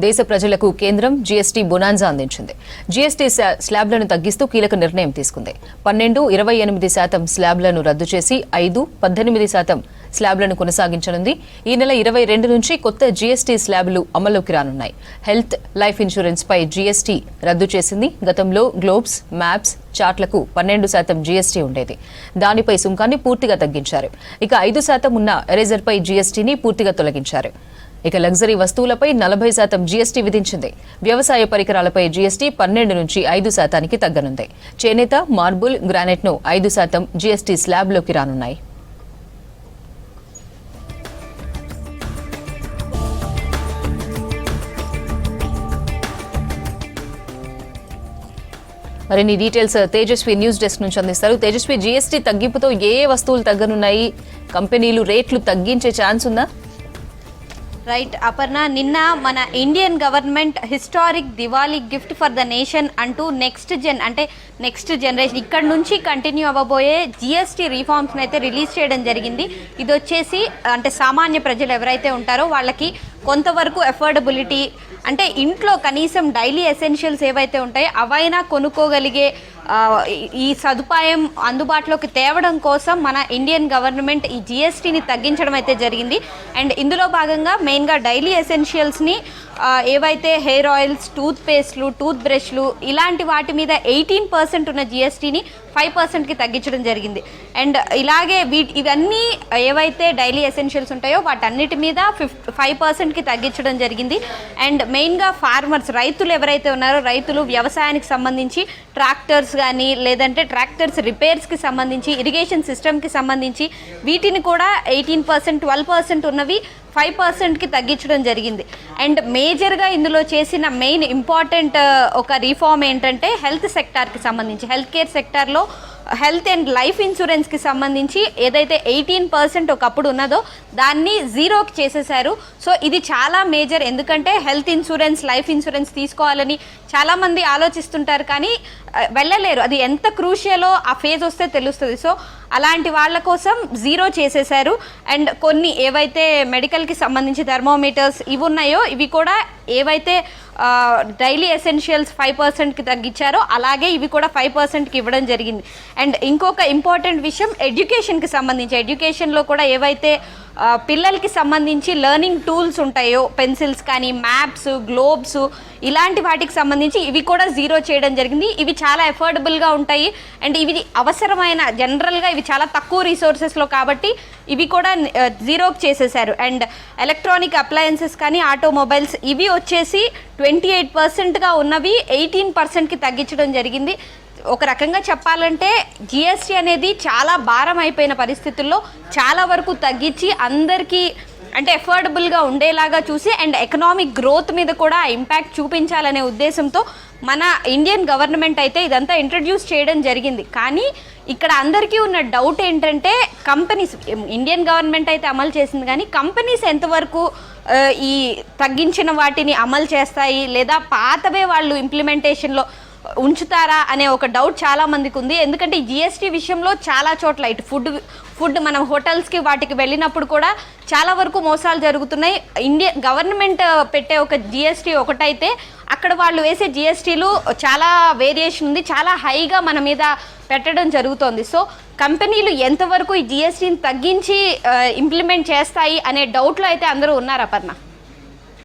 దేశ ప్రజలకు కేంద్రం జీఎస్టీ బొనాన్జా అందించింది. జీఎస్టీ స్లాబ్లను తగ్గిస్తూ కీలక నిర్ణయం తీసుకుంది. 12-28% స్లాబ్లను రద్దు చేసి 5-18% స్లాబ్లను కొనసాగించనుంది. ఈ నెల 22 నుంచి కొత్త జీఎస్టీ స్లాబ్లు అమల్లోకి రానున్నాయి. హెల్త్, లైఫ్ ఇన్సూరెన్స్ పై జీఎస్టీ రద్దు చేసింది. గతంలో గ్లోబ్స్, మ్యాప్స్, చార్ట్లకు 12% జీఎస్టీ ఉండేది. దానిపై సుంకాన్ని పూర్తిగా తగ్గించారు. ఇక 5% ఉన్న ఎరేజర్పై జీఎస్టీని పూర్తిగా తొలగించారు. ఇక లగ్జరీ వస్తువులపై 40% జీఎస్టీ విధించింది. వ్యవసాయ పరికరాలపై జీఎస్టీ 12 నుంచి 5%కి తగ్గనుంది. చేనేత, మార్బుల్, గ్రానైట్ను 5% జీఎస్టీ స్లాబ్లోకి రానున్నాయి. మరిన్ని డీటెయిల్స్ తేజస్వి న్యూస్ డెస్క్ నుంచి అందిస్తారు. తేజస్వి, జీఎస్టీ తగ్గింపుతో ఏ వస్తువులు తగ్గనున్నాయి? కంపెనీలు రేట్లు తగ్గించే ఛాన్స్ ఉందా? రైట్ అపర్ణ, నిన్న మన Indian government historic Diwali gift for the nation అంటూ నెక్స్ట్ జనరేషన్ ఇక్కడ నుంచి కంటిన్యూ అవ్వబోయే జిఎస్టీ రిఫార్మ్స్ని అయితే రిలీజ్ చేయడం జరిగింది. ఇది వచ్చేసి అంటే సామాన్య ప్రజలు ఎవరైతే ఉంటారో వాళ్ళకి కొంతవరకు అఫోర్డబిలిటీ, అంటే ఇంట్లో కనీసం డైలీ ఎసెన్షియల్స్ ఏవైతే ఉంటాయో అవైనా కొనుక్కోగలిగే ఈ సదుపాయం అందుబాటులోకి తేవడం కోసం మన ఇండియన్ గవర్నమెంట్ ఈ జిఎస్టీని తగ్గించడం అయితే జరిగింది. అండ్ ఇందులో భాగంగా మెయిన్గా డైలీ ఎసెన్షియల్స్ని ఏవైతే హెయిర్ ఆయిల్స్, టూత్ పేస్ట్లు, టూత్ బ్రష్లు ఇలాంటి వాటి మీద 18% ఉన్న జిఎస్టీని 5%కి తగ్గించడం జరిగింది. అండ్ ఇలాగే ఇవన్నీ ఏవైతే డైలీ ఎసెన్షియల్స్ ఉంటాయో వాటన్నిటి మీద 5%కి తగ్గించడం జరిగింది. అండ్ మెయిన్గా ఫార్మర్స్, రైతులు ఎవరైతే ఉన్నారో రైతులు వ్యవసాయానికి సంబంధించి ట్రాక్టర్స్ కానీ లేదంటే ట్రాక్టర్స్ రిపేర్స్కి సంబంధించి, ఇరిగేషన్ సిస్టమ్కి సంబంధించి వీటిని కూడా 18%, 12% ఉన్నవి 5%కి తగ్గించడం జరిగింది. అండ్ మేజర్గా ఇందులో చేసిన మెయిన్ ఇంపార్టెంట్ ఒక రిఫార్మ్ ఏంటంటే హెల్త్ సెక్టార్కి సంబంధించి, హెల్త్ కేర్ సెక్టార్లో హెల్త్ అండ్ లైఫ్ ఇన్సూరెన్స్కి సంబంధించి ఏదైతే 18% ఒకప్పుడు ఉన్నదో దాన్ని 0కి చేసేశారు. సో ఇది చాలా మేజర్, ఎందుకంటే హెల్త్ ఇన్సూరెన్స్, లైఫ్ ఇన్సూరెన్స్ తీసుకోవాలని చాలామంది ఆలోచిస్తుంటారు కానీ వెళ్ళలేరు. అది ఎంత క్రూషియలో ఆ ఫేజ్ వస్తే తెలుస్తుంది. సో అలాంటి వాళ్ళ కోసం 0 చేసేశారు. అండ్ కొన్ని ఏవైతే మెడికల్కి సంబంధించి థర్మోమీటర్స్ ఇవి ఉన్నాయో ఇవి కూడా ఏవైతే డైలీ ఎసెన్షియల్స్ 5%కి తగ్గించారో అలాగే ఇవి కూడా 5%కి ఇవ్వడం జరిగింది. అండ్ ఇంకొక ఇంపార్టెంట్ విషయం ఎడ్యుకేషన్కి సంబంధించి, ఎడ్యుకేషన్లో కూడా ఏవైతే పిల్లలకి సంబంధించి లెర్నింగ్ టూల్స్ ఉంటాయో పెన్సిల్స్ కానీ, మ్యాప్స్, గ్లోబ్స్ ఇలాంటి వాటికి సంబంధించి ఇవి కూడా 0 చేయడం జరిగింది. ఇవి చాలా అఫోర్డబుల్గా ఉంటాయి అండ్ ఇవి అవసరమైన, జనరల్గా ఇవి చాలా తక్కువ రిసోర్సెస్లో కాబట్టి ఇవి కూడా 0కి చేసేశారు. అండ్ ఎలక్ట్రానిక్ అప్లయన్సెస్ కానీ, ఆటోమొబైల్స్ ఇవి వచ్చేసి 28%గా ఉన్నవి 18%కి తగ్గించడం జరిగింది. ఒక రకంగా చెప్పాలంటే జిఎస్టీ అనేది చాలా భారం అయిపోయిన పరిస్థితుల్లో చాలా వరకు తగ్గించి అందరికీ అంటే అఫోర్డబుల్గా ఉండేలాగా చూసి అండ్ ఎకనామిక్ గ్రోత్ మీద కూడా ఇంపాక్ట్ చూపించాలనే ఉద్దేశంతో మన ఇండియన్ గవర్నమెంట్ అయితే ఇదంతా ఇంట్రడ్యూస్ చేయడం జరిగింది. కానీ ఇక్కడ అందరికీ ఉన్న డౌట్ ఏంటంటే కంపెనీస్, ఇండియన్ గవర్నమెంట్ అయితే అమలు చేసింది కానీ కంపెనీస్ ఎంతవరకు ఈ తగ్గించిన వాటిని అమలు చేస్తాయి లేదా పాతవే వాళ్ళు ఇంప్లిమెంటేషన్లో ఉంచుతారా అనే ఒక డౌట్ చాలా మందికి ఉంది. ఎందుకంటే ఈ జిఎస్టీ విషయంలో చాలా చోట్ల ఇటు ఫుడ్ మనం హోటల్స్కి వాటికి వెళ్ళినప్పుడు కూడా చాలా వరకు మోసాలు జరుగుతున్నాయి. ఇండియన్ గవర్నమెంట్ పెట్టే ఒక జిఎస్టీ ఒకటైతే అక్కడ వాళ్ళు వేసే జిఎస్టీలు చాలా వేరియేషన్ ఉంది, చాలా హైగా మన మీద పెట్టడం జరుగుతోంది. సో కంపెనీలు ఎంతవరకు ఈ జిఎస్టీని తగ్గించి ఇంప్లిమెంట్ చేస్తాయి అనే డౌట్లో అయితే అందరూ ఉన్నారు అపర్ణ.